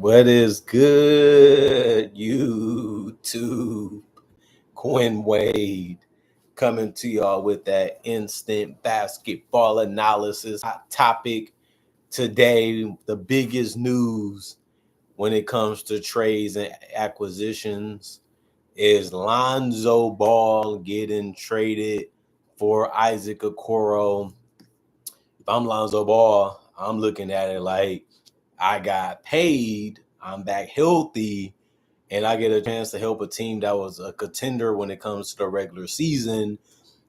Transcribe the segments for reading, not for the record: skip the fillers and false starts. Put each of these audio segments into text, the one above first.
What is good, YouTube? Quinn Wade coming to y'all with that instant basketball analysis. Hot topic today, the biggest news when it comes to trades and acquisitions is Lonzo Ball getting traded for Isaac Okoro. If I'm Lonzo Ball, I'm looking at it like I got paid, I'm back healthy, and I get a chance to help a team that was a contender when it comes to the regular season.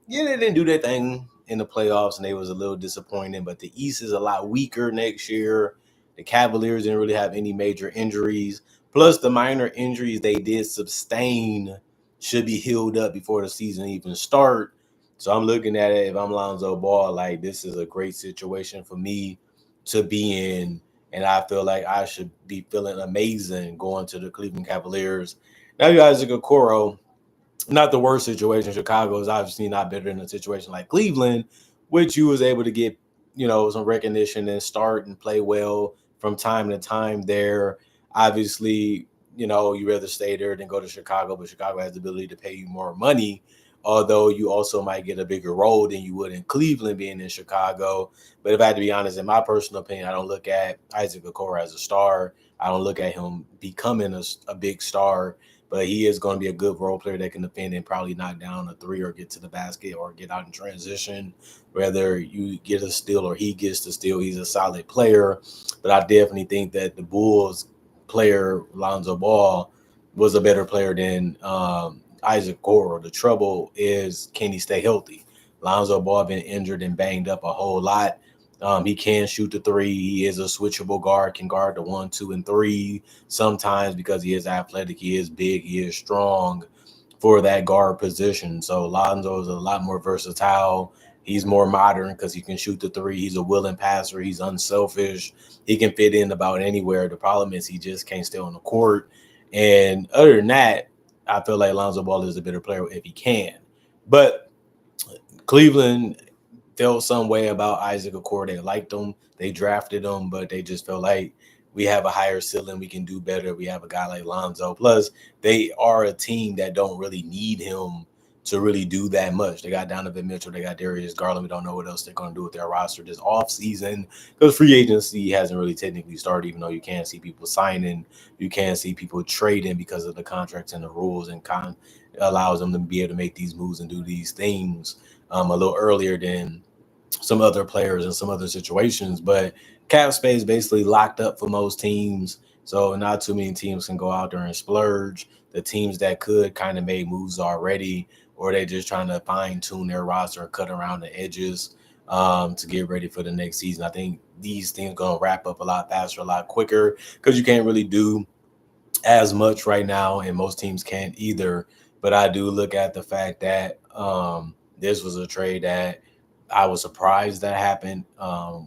Yeah, they didn't do their thing in the playoffs, and they was a little disappointing. But the East is a lot weaker next year. The Cavaliers didn't really have any major injuries. Plus, the minor injuries they did sustain should be healed up before the season even start. So I'm looking at it, if I'm Lonzo Ball, like this is a great situation for me to be in. And I feel like I should be feeling amazing going to the Cleveland Cavaliers. Now you Isaac Okoro, not the worst situation. Chicago is obviously not better than a situation like Cleveland, which you was able to get, some recognition and start and play well from time to time there. Obviously, you rather stay there than go to Chicago, but Chicago has the ability to pay you more money, although you also might get a bigger role than you would in Cleveland being in Chicago. But if I had to be honest, in my personal opinion, I don't look at Isaac Okoro as a star. I don't look at him becoming a big star, but he is going to be a good role player that can defend and probably knock down a three or get to the basket or get out in transition. Whether you get a steal or he gets the steal, he's a solid player. But I definitely think that the Bulls player, Lonzo Ball, was a better player than Isaac Okoro. The trouble is, can he stay healthy? Lonzo Ball been injured and banged up a whole lot. He can shoot the three. He is a switchable guard, can guard the 1, 2, and 3 sometimes because he is athletic, he is big, he is strong for that guard position. So Lonzo is a lot more versatile. He's more modern because he can shoot the three. He's a willing passer. He's unselfish. He can fit in about anywhere. The problem is he just can't stay on the court. And other than that, I feel like Lonzo Ball is a better player if he can. But Cleveland felt some way about Isaac Okoro. They liked him. They drafted him, but they just felt like we have a higher ceiling. We can do better. We have a guy like Lonzo. Plus, they are a team that don't really need him to really do that much. They got Donovan Mitchell. They got Darius Garland. We don't know what else they're going to do with their roster this offseason because free agency hasn't really technically started, even though you can see people signing. You can see people trading because of the contracts and the rules, and allows them to be able to make these moves and do these things a little earlier than some other players in some other situations. But cap space basically locked up for most teams. So not too many teams can go out there and splurge. The teams that could kind of made moves already, or they just trying to fine tune their roster and cut around the edges to get ready for the next season. I think these things going to wrap up a lot faster, a lot quicker because you can't really do as much right now, and most teams can't either. But I do look at the fact that this was a trade that I was surprised that happened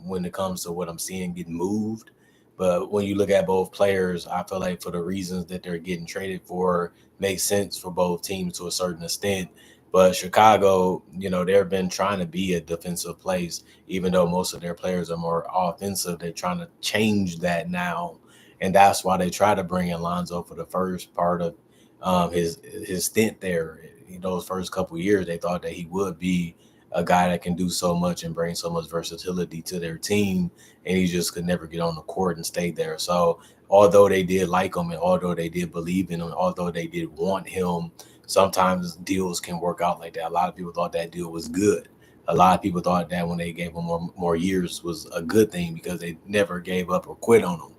when it comes to what I'm seeing getting moved. But when you look at both players, I feel like for the reasons that they're getting traded for, makes sense for both teams to a certain extent. But Chicago, they've been trying to be a defensive place, even though most of their players are more offensive. They're trying to change that now. And that's why they try to bring in Lonzo for the first part of his stint there. Those first couple of years, they thought that he would be a guy that can do so much and bring so much versatility to their team, and he just could never get on the court and stay there. So although they did like him, and although they did believe in him, although they did want him, sometimes deals can work out like that. A lot of people thought that deal was good. A lot of people thought that when they gave him more years was a good thing because they never gave up or quit on him.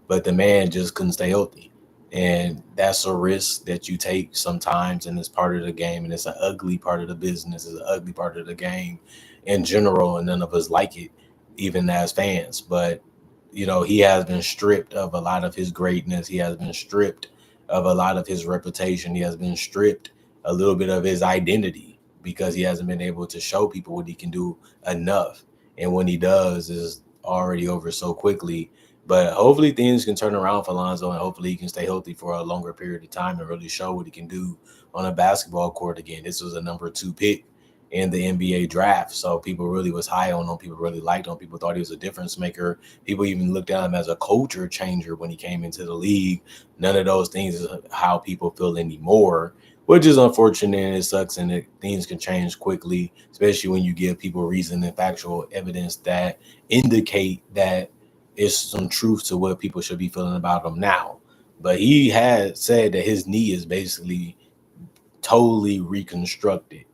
But the man just couldn't stay healthy. And that's a risk that you take sometimes, and it's part of the game, and it's an ugly part of the business, it's an ugly part of the game in general, and none of us like it, even as fans. But, he has been stripped of a lot of his greatness. He has been stripped of a lot of his reputation. He has been stripped a little bit of his identity because he hasn't been able to show people what he can do enough. And when he does, is already over so quickly. But hopefully things can turn around for Lonzo, and hopefully he can stay healthy for a longer period of time and really show what he can do on a basketball court again. This was a number 2 pick, in the NBA draft. So people really was high on him. People really liked him. People thought he was a difference maker. People even looked at him as a culture changer when he came into the league. None of those things is how people feel anymore, which is unfortunate and it sucks, and things can change quickly, especially when you give people reason and factual evidence that indicate that it's some truth to what people should be feeling about him now. But he had said that his knee is basically totally reconstructed,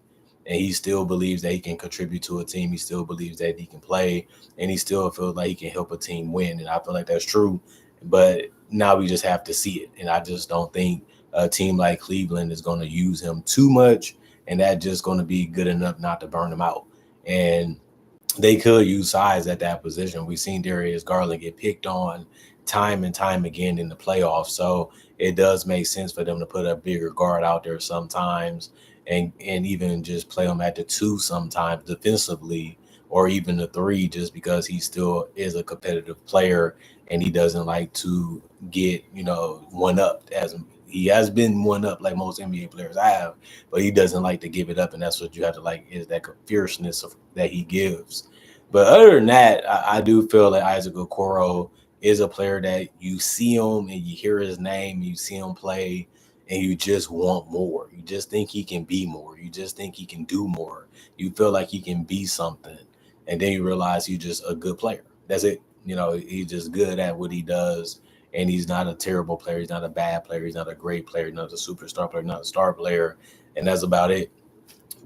and he still believes that he can contribute to a team. He still believes that he can play, and he still feels like he can help a team win. And I feel like that's true, but now we just have to see it. And I just don't think a team like Cleveland is going to use him too much, and that's just going to be good enough not to burn him out. And they could use size at that position. We've seen Darius Garland get picked on time and time again in the playoffs. So it does make sense for them to put a bigger guard out there sometimes, and even just play him at the two sometimes defensively, or even the three, just because he still is a competitive player and he doesn't like to get, one up, as he has been one up like most NBA players have, but he doesn't like to give it up, and that's what you have to like, is that fierceness that he gives. But other than that, I do feel that Isaac Okoro is a player that you see him and you hear his name, you see him play, and you just want more. You just think he can be more. You just think he can do more. You feel like he can be something, and then you realize he's just a good player. That's it. He's just good at what he does, and he's not a terrible player. He's not a bad player. He's not a great player. He's not a superstar player. Not a star player, and that's about it.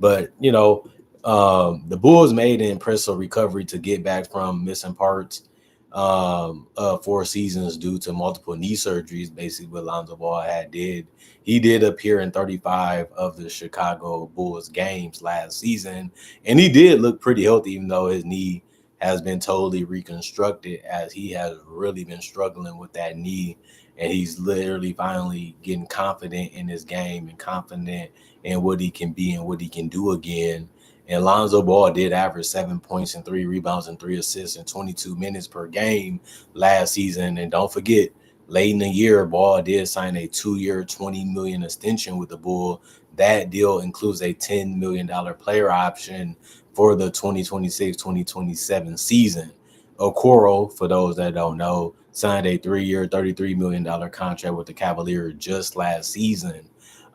But the Bulls made an impressive recovery to get back from missing parts 4 seasons due to multiple knee surgeries. Basically, what Lonzo Ball did. He did appear in 35 of the Chicago Bulls games last season, and he did look pretty healthy, even though his knee has been totally reconstructed, as he has really been struggling with that knee. And he's literally finally getting confident in his game and confident in what he can be and what he can do again. And Lonzo Ball did average 7 points and 3 rebounds and 3 assists in 22 minutes per game last season. And don't forget, late in the year, Ball did sign a 2-year, $20 million extension with the Bull. That deal includes a $10 million player option for the 2026-2027 season. Okoro, for those that don't know, signed a 3-year, $33 million contract with the Cavaliers just last season.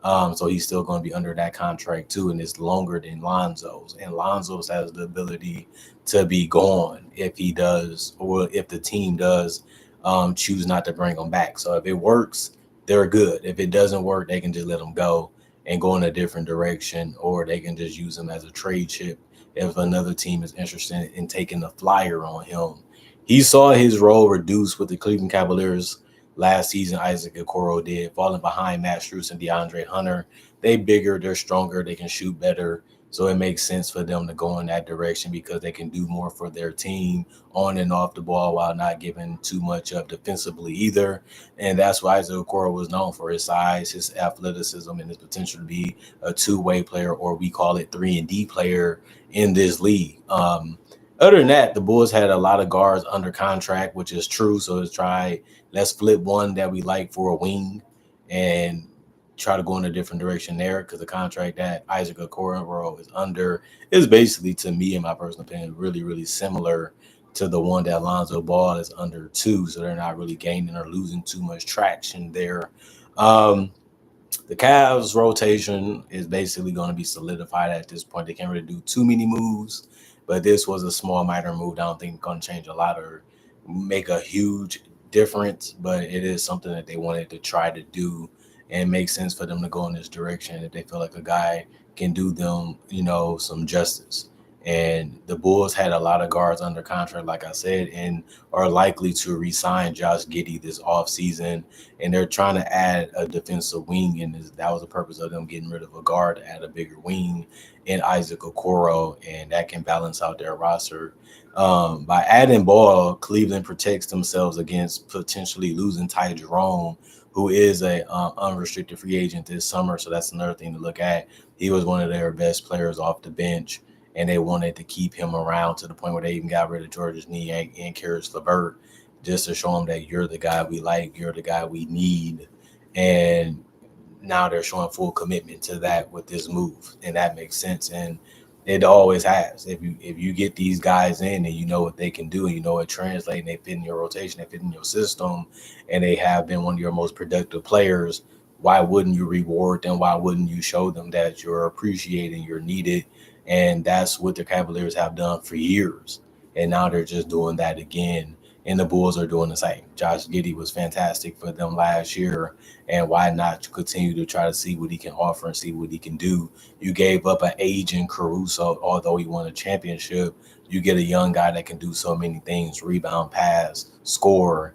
So he's still going to be under that contract too, and it's longer than Lonzo's. And Lonzo's has the ability to be gone if he does, or if the team does choose not to bring him back. So if it works, they're good. If it doesn't work, they can just let him go and go in a different direction, or they can just use him as a trade chip if another team is interested in taking a flyer on him. He saw his role reduced with the Cleveland Cavaliers last season. Isaac Okoro did, falling behind Matt Strus and DeAndre Hunter. They bigger, they're stronger, they can shoot better. So it makes sense for them to go in that direction because they can do more for their team on and off the ball while not giving too much up defensively either. And that's why Isaac Okoro was known for his size, his athleticism, and his potential to be a two-way player, or we call it 3-and-D player in this league. Other than that, the Bulls had a lot of guards under contract, which is true. So let's flip one that we like for a wing and try to go in a different direction there, because the contract that Isaac Okoro is under is basically, to me, in my personal opinion, really, really similar to the one that Lonzo Ball is under too. So they're not really gaining or losing too much traction there. The Cavs rotation is basically going to be solidified at this point. They can't really do too many moves, but this was a small minor move. I don't think it's going to change a lot or make a huge difference, but it is something that they wanted to try to do, and it makes sense for them to go in this direction if they feel like a guy can do them, some justice. And the Bulls had a lot of guards under contract, like I said, and are likely to re-sign Josh Giddey this offseason. And they're trying to add a defensive wing, and that was the purpose of them getting rid of a guard to add a bigger wing in Isaac Okoro, and that can balance out their roster. By adding Ball, Cleveland protects themselves against potentially losing Ty Jerome, who is a unrestricted free agent this summer. So that's another thing to look at. He was one of their best players off the bench, and they wanted to keep him around to the point where they even got rid of Georges Niang and Karis LeVert, just to show him that you're the guy we like, you're the guy we need. And now they're showing full commitment to that with this move, and that makes sense. And It always has. If you get these guys in and you know what they can do and you know it translates and they fit in your rotation, they fit in your system, and they have been one of your most productive players, why wouldn't you reward them? Why wouldn't you show them that you're appreciated, you're needed? And that's what the Cavaliers have done for years. And now they're just doing that again. And the Bulls are doing the same. Josh Giddey was fantastic for them last year. And why not continue to try to see what he can offer and see what he can do? You gave up an aging Caruso, although he won a championship. You get a young guy that can do so many things: rebound, pass, score,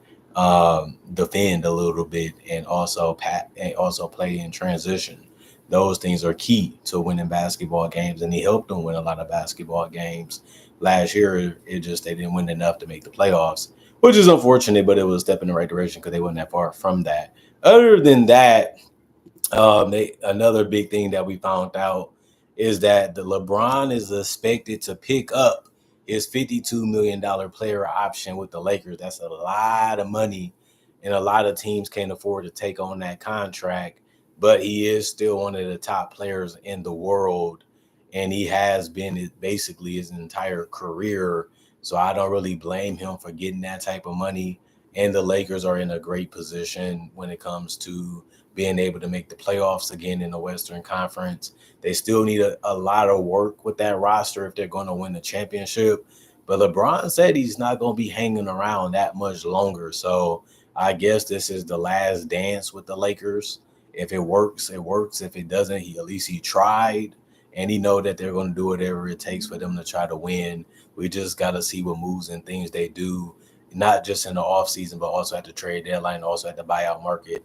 defend a little bit, and also play in transition. Those things are key to winning basketball games, and he helped them win a lot of basketball games. Last year, it just they didn't win enough to make the playoffs, which is unfortunate, but it was a step in the right direction because they weren't that far from that. Other than that, another big thing that we found out is that the LeBron is expected to pick up his $52 million player option with the Lakers. That's a lot of money, and a lot of teams can't afford to take on that contract. But he is still one of the top players in the world, and he has been it basically his entire career. So I don't really blame him for getting that type of money. And the Lakers are in a great position when it comes to being able to make the playoffs again in the Western Conference. They still need a lot of work with that roster if they're going to win the championship. But LeBron said he's not going to be hanging around that much longer. So I guess this is the last dance with the Lakers. If it works, it works. If it doesn't, at least he tried. And he know that they're going to do whatever it takes for them to try to win. We just got to see what moves and things they do, not just in the offseason, but also at the trade deadline, also at the buyout market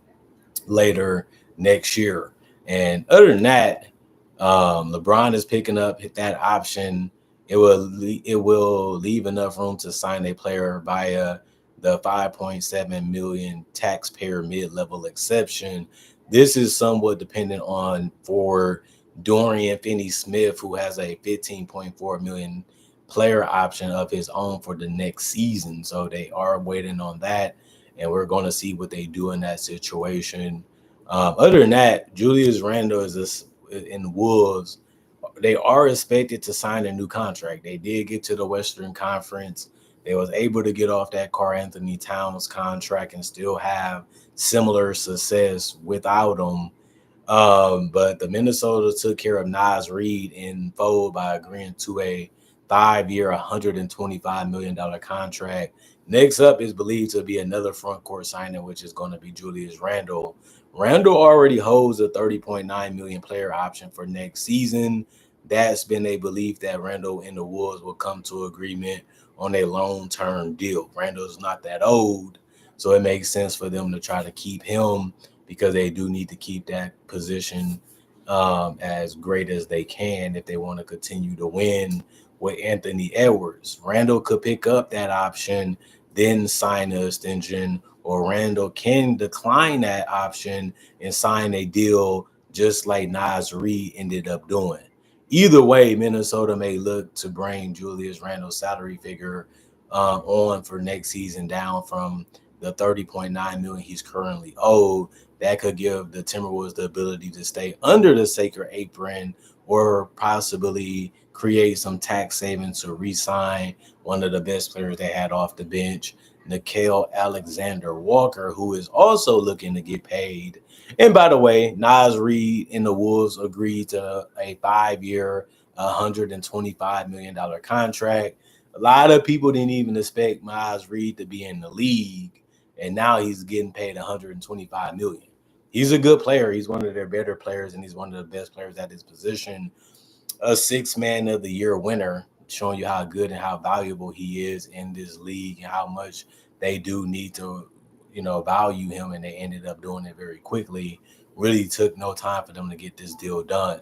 later next year. And other than that, LeBron is picking up that option. It will leave enough room to sign a player via the 5.7 million taxpayer mid-level exception. This is somewhat dependent on for Dorian Finney-Smith, who has a 15.4 million player option of his own for the next season. So they are waiting on that, and we're going to see what they do in that situation. Other than that, Julius Randle is this in the Wolves. They are expected to sign a new contract. They did get to the Western Conference. They was able to get off that Karl Anthony Towns contract and still have similar success without him. But the Minnesota took care of Naz Reid in full by agreeing to a 5-year, $125 million contract. Next up is believed to be another front court signing, which is going to be Julius Randle. Randle already holds a 30.9 million player option for next season. That's been a belief that Randle and the Wolves will come to agreement on a long-term deal. Randle's not that old, so it makes sense for them to try to keep him because they do need to keep that position as great as they can if they want to continue to win with Anthony Edwards. Randle could pick up that option, then sign an extension, or Randle can decline that option and sign a deal just like Naz Reid ended up doing. Either way, Minnesota may look to bring Julius Randle's salary figure on for next season down from the 30.9 million he's currently owed. That could give the Timberwolves the ability to stay under the sacred apron or possibly create some tax savings to re-sign one of the best players they had off the bench, Nickeil Alexander-Walker, who is also looking to get paid. And by the way, Naz Reid and the Wolves agreed to a 5-year, $125 million contract. A lot of people didn't even expect Naz Reid to be in the league, and now he's getting paid $125 million. He's a good player. He's one of their better players, and he's one of the best players at his position. A six-man of the year winner, showing you how good and how valuable he is in this league and how much they do need to, value him, and they ended up doing it very quickly. Really took no time for them to get this deal done.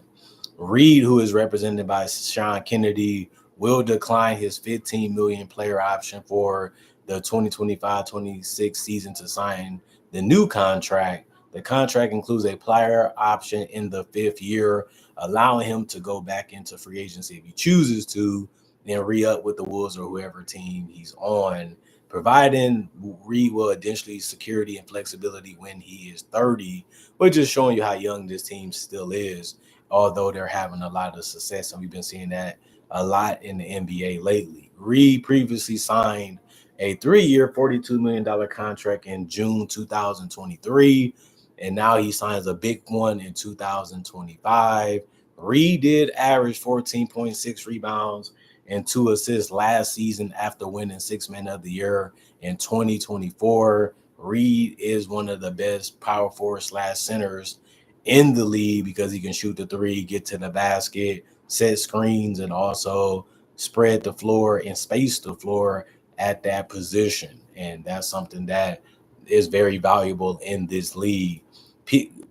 Reed, who is represented by Sean Kennedy, will decline his $15 million player option for the 2025-26 season to sign the new contract. The contract includes a player option in the 5th year, allowing him to go back into free agency if he chooses to, then re-up with the Wolves or whoever team he's on, providing Reed will additionally security and flexibility when he is 30, which is showing you how young this team still is. although they're having a lot of success, and we've been seeing that a lot in the NBA lately. Reed previously signed a 3-year, $42 million contract in June 2023, and now he signs a big one in 2025. Reed did average 14.6 rebounds and 2 assists last season after winning Sixth Man of the Year in 2024. Reed is one of the best power forward / centers in the league because he can shoot the three, get to the basket, set screens, and also spread the floor and space the floor at that position. And that's something that is very valuable in this league.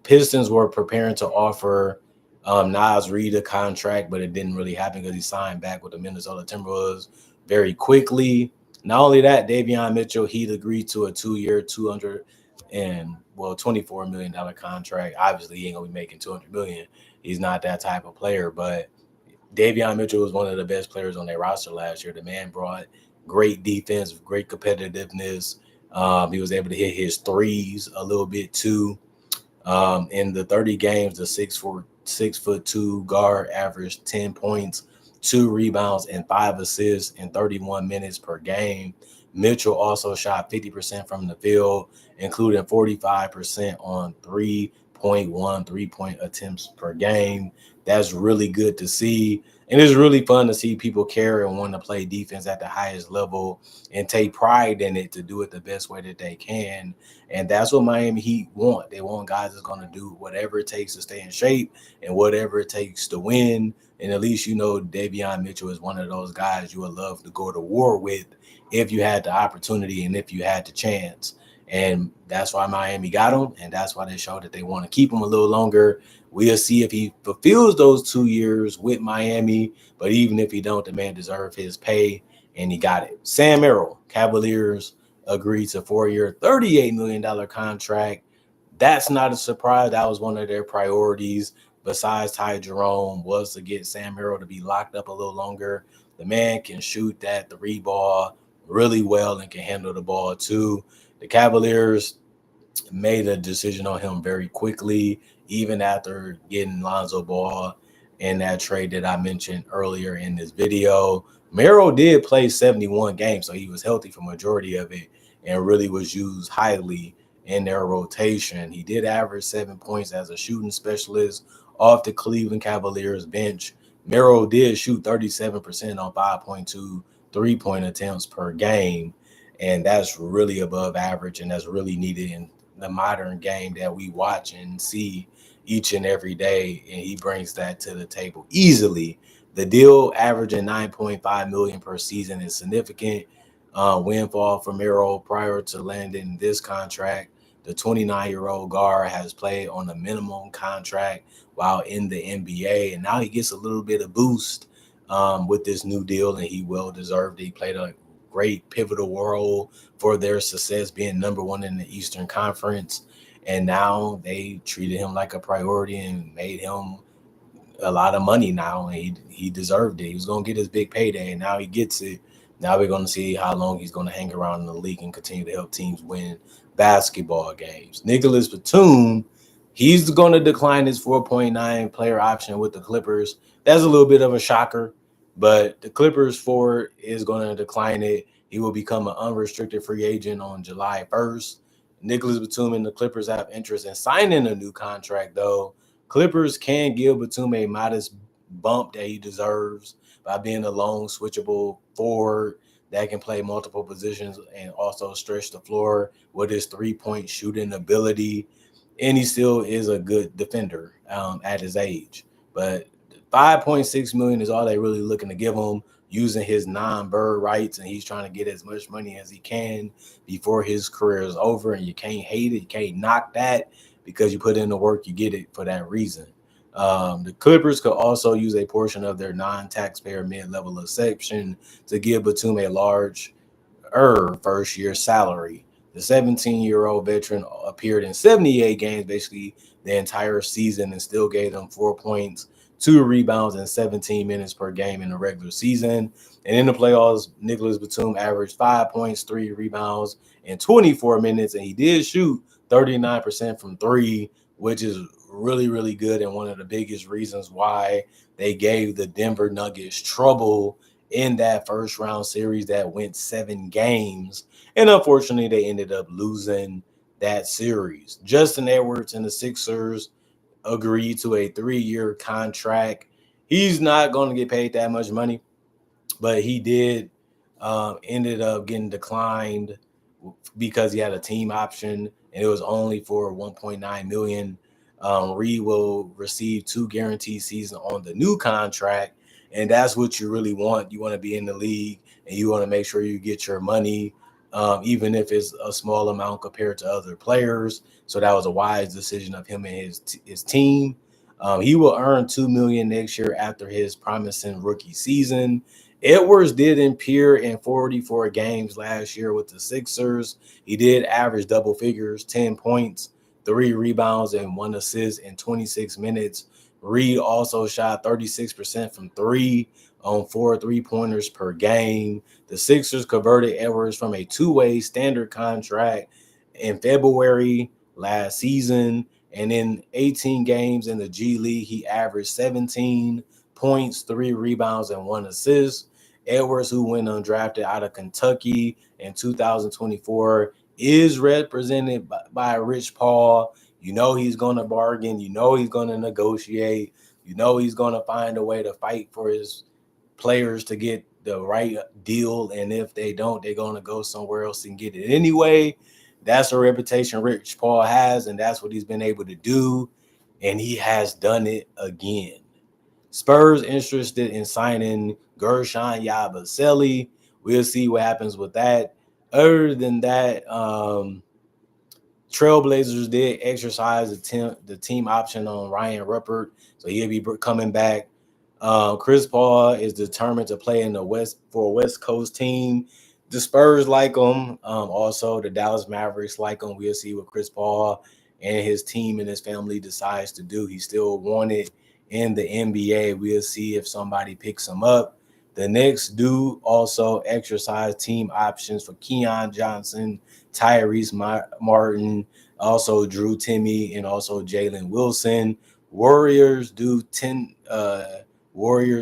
Pistons were preparing to offer Nas Reed a contract, but it didn't really happen because he signed back with the Minnesota Timberwolves very quickly. Not only that, Davion Mitchell, he'd agreed to a 2-year, $24 million contract. Obviously, he ain't gonna be making $200 million. He's not that type of player, but Davion Mitchell was one of the best players on their roster last year. The man brought great defense, great competitiveness. He was able to hit his threes a little bit too. In the 30 games, the 6'2" guard averaged 10 points, 2 rebounds, and 5 assists in 31 minutes per game. Mitchell also shot 50% from the field, including 45% on 3.1 3-point attempts per game. That's really good to see. And it's really fun to see people care and want to play defense at the highest level and take pride in it to do it the best way that they can. And that's what Miami Heat want. They want guys that's going to do whatever it takes to stay in shape and whatever it takes to win. And at least you know Davion Mitchell is one of those guys you would love to go to war with if you had the opportunity and if you had the chance. And that's why Miami got him, and that's why they showed that they want to keep him a little longer. We'll see if he fulfills those 2 years with Miami, but even if he don't, the man deserves his pay, and he got it. Sam Merrill, Cavaliers agreed to a 4-year, $38 million contract. That's not a surprise. That was one of their priorities, besides Ty Jerome, was to get Sam Merrill to be locked up a little longer. The man can shoot that 3 ball really well and can handle the ball too. The Cavaliers made a decision on him very quickly, even after getting Lonzo Ball in that trade that I mentioned earlier in this video. Merrill did play 71 games, so he was healthy for majority of it and really was used highly in their rotation. He did average 7 points as a shooting specialist off the Cleveland Cavaliers bench. Merrill did shoot 37% on 5.2 3-point attempts per game. And that's really above average, and that's really needed in the modern game that we watch and see each and every day. And he brings that to the table easily. The deal averaging $9.5 million per season is significant windfall for Merrill. Prior to landing this contract, the 29-year-old guard has played on a minimum contract while in the NBA, and now he gets a little bit of boost with this new deal, and he well deserved it. He played a great pivotal role for their success, being number 1 in the Eastern Conference. And now they treated him like a priority and made him a lot of money now, and he deserved it. He was going to get his big payday, and now he gets it. Now we're going to see how long he's going to hang around in the league and continue to help teams win basketball games. Nicholas Batum, he's going to decline his 4.9 player option with the Clippers. That's a little bit of a shocker, but the Clippers forward is going to decline it. He will become an unrestricted free agent on July 1st. Nicholas Batum and the Clippers have interest in signing a new contract, though. Clippers can give Batum a modest bump that he deserves by being a lone switchable forward that can play multiple positions and also stretch the floor with his 3-point shooting ability. And he still is a good defender at his age. But $5.6 million is all they're really looking to give him, using his non-bird rights, and he's trying to get as much money as he can before his career is over. And you can't hate it, you can't knock that, because you put in the work, you get it for that reason. The Clippers could also use a portion of their non-taxpayer mid-level exception to give Batum a large first-year salary. The 17-year-old veteran appeared in 78 games, basically the entire season, and still gave them 4 points, 2 rebounds, and 17 minutes per game in the regular season. And in the playoffs, Nicholas Batum averaged 5 points, 3 rebounds, and 24 minutes, and he did shoot 39% from 3, which is really, really good, and one of the biggest reasons why they gave the Denver Nuggets trouble in that first round series that went 7 games. And unfortunately, they ended up losing that series. Justin Edwards and the Sixers agreed to a 3-year contract. He's not going to get paid that much money, but he did ended up getting declined because he had a team option and it was only for 1.9 million. Reed will receive 2 guaranteed seasons on the new contract, and that's what you really want. You want to be in the league and you want to make sure you get your money, even if it's a small amount compared to other players. So that was a wise decision of him and his team. He will earn $2 million next year after his promising rookie season. Edwards did appear in 44 games last year with the Sixers. He did average double figures, 10 points, 3 rebounds, and 1 assist in 26 minutes. Reed also shot 36% from 3 on 4 3-pointers per game. The Sixers converted Edwards from a 2-way standard contract in February last season. And in 18 games in the G League, he averaged 17 points, 3 rebounds, and 1 assist. Edwards, who went undrafted out of Kentucky in 2024, is represented by Rich Paul. You know he's going to bargain. You know he's going to negotiate. You know he's going to find a way to fight for his players to get the right deal. And if they don't, they're going to go somewhere else and get it anyway. That's a reputation Rich Paul has, and that's what he's been able to do. And he has done it again. Spurs interested in signing Gershon Yabusele. We'll see what happens with that. Other than that, Trailblazers did exercise the team option on Ryan Rupert, so he'll be coming back. Chris Paul is determined to play in the West for a West Coast team. The Spurs like him. Also, the Dallas Mavericks like him. We'll see what Chris Paul and his team and his family decides to do. He's still wanted in the NBA. We'll see if somebody picks him up. The Knicks do also exercise team options for Keon Johnson, Tyrese Martin, also Drew Timme, and also Jalen Wilson. Warriors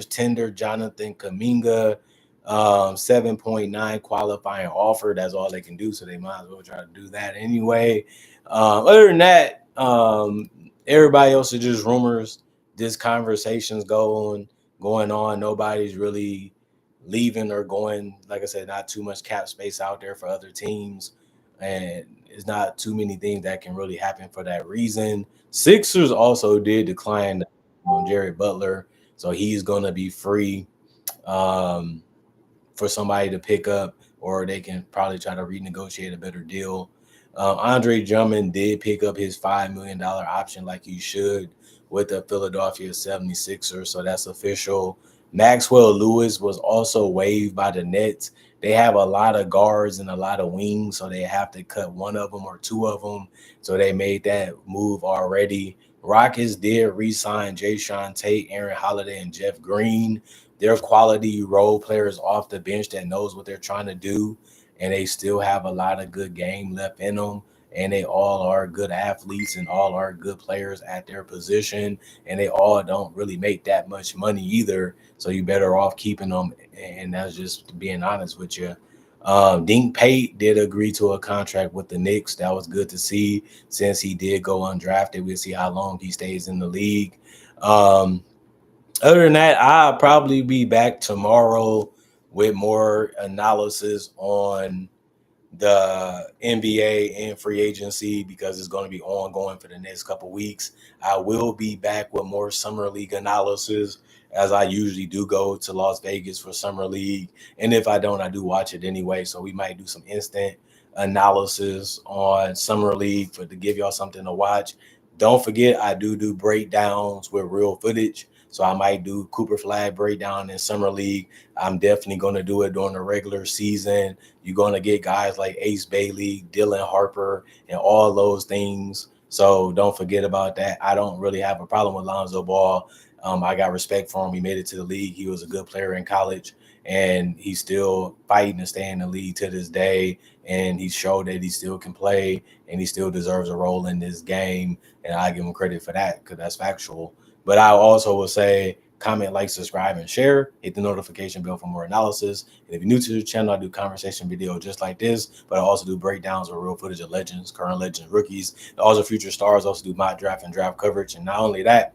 tender Jonathan Kuminga, 7.9 qualifying offer. That's all they can do, so they might as well try to do that anyway. Other than that, everybody else is just rumors. This conversation's going on. Nobody's really leaving or going. Like I said, not too much cap space out there for other teams, and it's not too many things that can really happen for that reason. Sixers also did decline on Jared Butler, so he's going to be free for somebody to pick up, or they can probably try to renegotiate a better deal. Andre Drummond did pick up his $5 million option like he should with the Philadelphia 76ers, so that's official. Maxwell Lewis was also waived by the Nets. They have a lot of guards and a lot of wings, so they have to cut one of them or two of them. So they made that move already. Rockets did re-sign Jayshawn Tate, Aaron Holiday, and Jeff Green. They're quality role players off the bench that knows what they're trying to do, and they still have a lot of good game left in them. And they all are good athletes and all are good players at their position, and they all don't really make that much money either. So you're better off keeping them, and that's just being honest with you. Dink Pate did agree to a contract with the Knicks. That was good to see since he did go undrafted. We'll see how long he stays in the league. Other than that, I'll probably be back tomorrow with more analysis on the NBA and free agency because it's going to be ongoing for the next couple weeks. I will be back with more summer league analysis as I usually do go to Las Vegas for summer league. And if I don't, I do watch it anyway. So we might do some instant analysis on summer league to give y'all something to watch. Don't forget, I do breakdowns with real footage. So I might do Cooper Flag breakdown in summer league. I'm definitely going to do it during the regular season. You're going to get guys like Ace Bailey, Dylan Harper, and all those things. So don't forget about that. I don't really have a problem with Lonzo Ball. I got respect for him. He made it to the league. He was a good player in college. and he's still fighting to stay in the league to this day. And he showed that he still can play and he still deserves a role in this game. And I give him credit for that because that's factual. But I also will say, comment, like, subscribe, and share. Hit the notification bell for more analysis. And if you're new to the channel, I do conversation videos just like this, but I also do breakdowns of real footage of legends, current legends, rookies, also future stars. Also do mock draft and draft coverage. And not only that,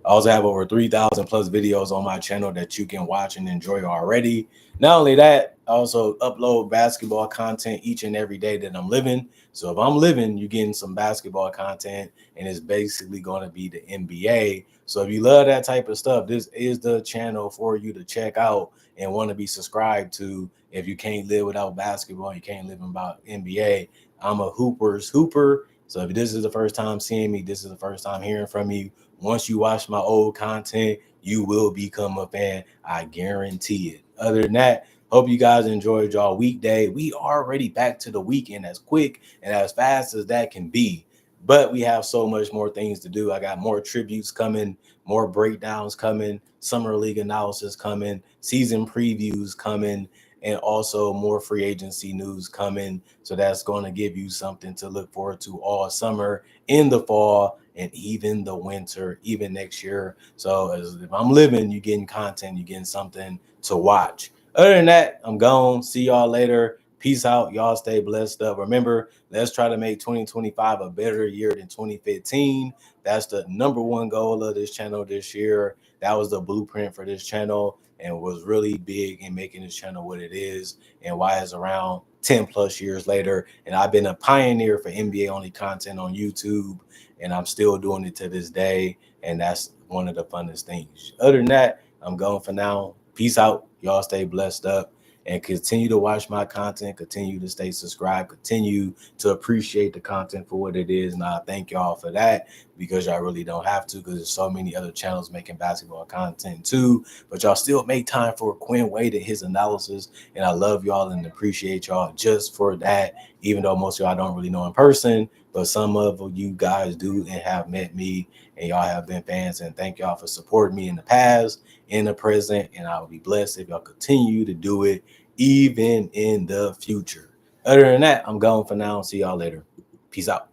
I also have over 3,000 plus videos on my channel that you can watch and enjoy already. Not only that, I also upload basketball content each and every day that I'm living. So if I'm living, you're getting some basketball content, and it's basically going to be the NBA. So if you love that type of stuff, this is the channel for you to check out and want to be subscribed to. If you can't live without basketball, you can't live without NBA. I'm a hooper's hooper. So if this is the first time seeing me, this is the first time hearing from you. Once you watch my old content, you will become a fan. I guarantee it. Other than that, hope you guys enjoyed y'all weekday. We are already back to the weekend as quick and as fast as that can be. But we have so much more things to do. I got more tributes coming, more breakdowns coming, summer league analysis coming, season previews coming, and also more free agency news coming. So that's going to give you something to look forward to all summer, in the fall, and even the winter, even next year. So if I'm living, you're getting content, you're getting something to watch. Other than that, I'm gone. See y'all later. Peace out. Y'all stay blessed up. Remember, let's try to make 2025 a better year than 2015. That's the number one goal of this channel this year. That was the blueprint for this channel and was really big in making this channel what it is and why it's around 10 plus years later. And I've been a pioneer for NBA only content on YouTube, and I'm still doing it to this day. And that's one of the funnest things. Other than that, I'm going for now. Peace out. Y'all stay blessed up and continue to watch my content. Continue to stay subscribed. Continue to appreciate the content for what it is. And I thank y'all for that, because y'all really don't have to, because there's so many other channels making basketball content too. But y'all still make time for Quinn Wade and his analysis. And I love y'all and appreciate y'all just for that, even though most of y'all don't really know in person. But some of you guys do and have met me, and y'all have been fans. And thank y'all for supporting me in the past, in the present. And I will be blessed if y'all continue to do it even in the future. Other than that, I'm gone for now. See y'all later. Peace out.